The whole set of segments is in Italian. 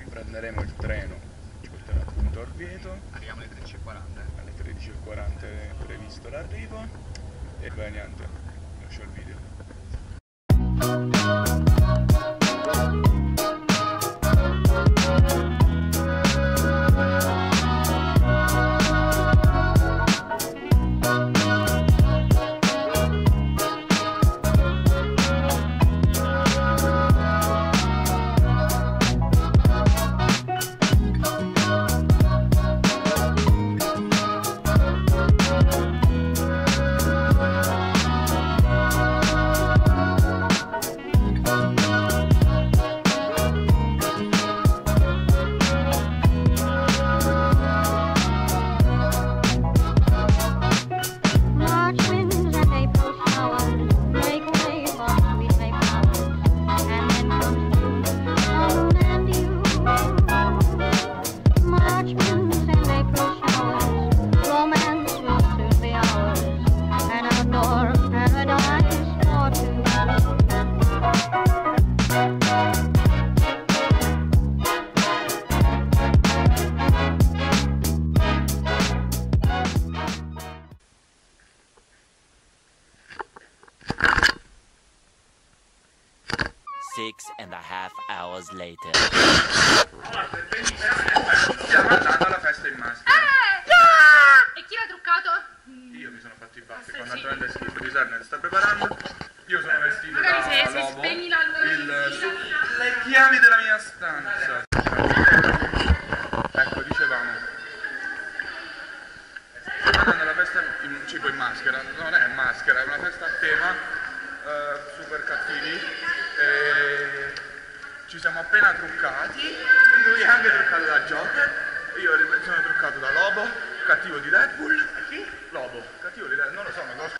Prenderemo il treno, ci porterà appunto a Orvieto. Arriviamo alle 13:40. Alle 13:40 è previsto l'arrivo e poi niente, lascio il video. Six and a half hours later. Stiamo andando alla festa in maschera. E chi l'ha truccato? Io mi sono fatto i baffi con naturale schifo. Disarne sta preparando. Io sono vestito Magari da se lobo. spegni la luce. Le chiavi della mia stanza. Ecco, dicevamo. Stiamo andando alla festa in maschera. Non è maschera, è una festa a tema. Super cattivi. Ci siamo appena truccati, lui è anche truccato da Joker, io sono truccato da Lobo, cattivo di Deadpool. E chi? Lobo, cattivo di Deadpool, non lo so, non lo so.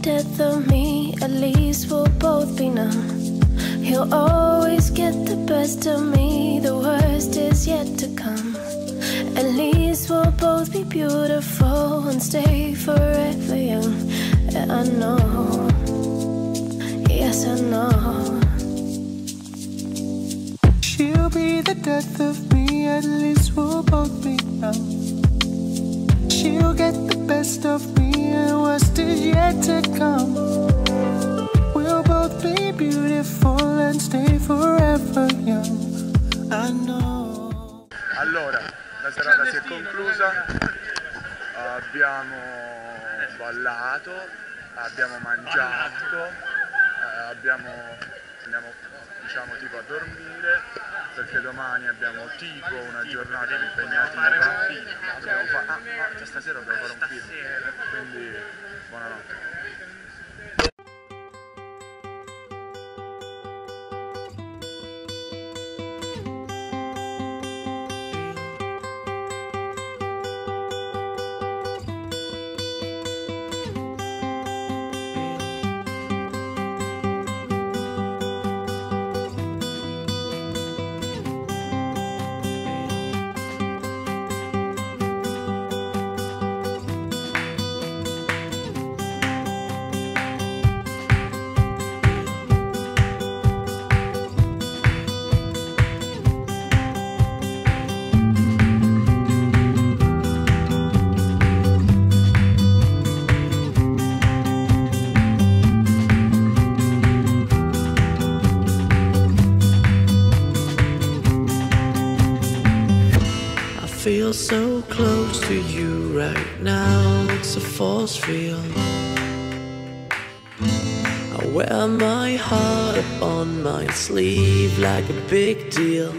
Death of me, at least we'll both be numb. He'll always get the best of me, the worst is yet to come. At least we'll both be beautiful and stay forever young. Yeah, I know, yes I know. She'll be the death of me, at least we'll both be numb. She'll get the best of me and worst is yet to come. We'll both be beautiful and stay forever young. I know. Allora, la serata si è conclusa, abbiamo ballato, abbiamo mangiato, andiamo diciamo tipo a dormire, perché domani abbiamo tipo una giornata impegnativa. Dobbiamo fare, stasera dobbiamo fare un film, quindi buonanotte. Feel so close to you right now, it's a force field. I wear my heart up on my sleeve like a big deal.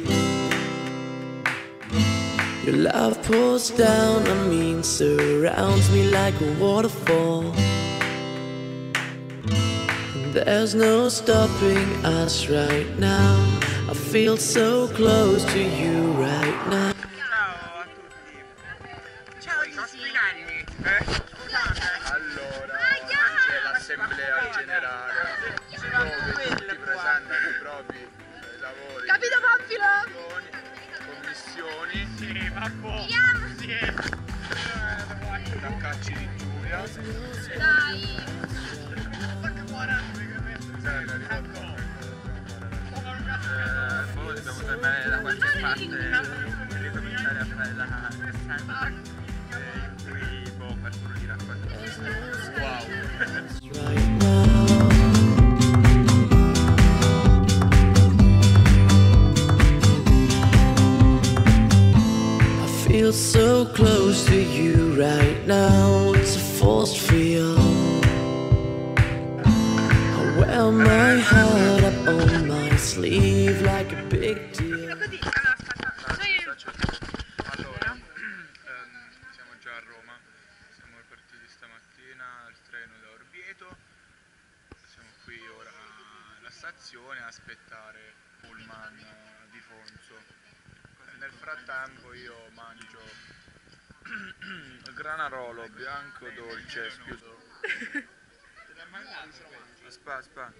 Your love pours down on me and surrounds me like a waterfall. And there's no stopping us right now. I feel so close to you right now. Ciao a tutti. Ciao Gisì. Allora, c'è l'assemblea generale dove tutti presentano i propri lavori. Capito, Pampilo? Commissioni. Sì, vabbè. Sì. Da cacci di Giulia. Dai. Poi dobbiamo tornare da qualche parte e ricominciare a fare la stanza in cui qualcuno gli racconta. Wow. Right now. I feel so close to you right now. It's a force field. I wear my heart up on my sleeve like a big deal. Allora, siamo già a Roma, siamo partiti stamattina al treno da Orvieto, siamo qui ora alla stazione a aspettare Pullman di Fonzo. Nel frattempo io mangio granarolo bianco dolce aspetta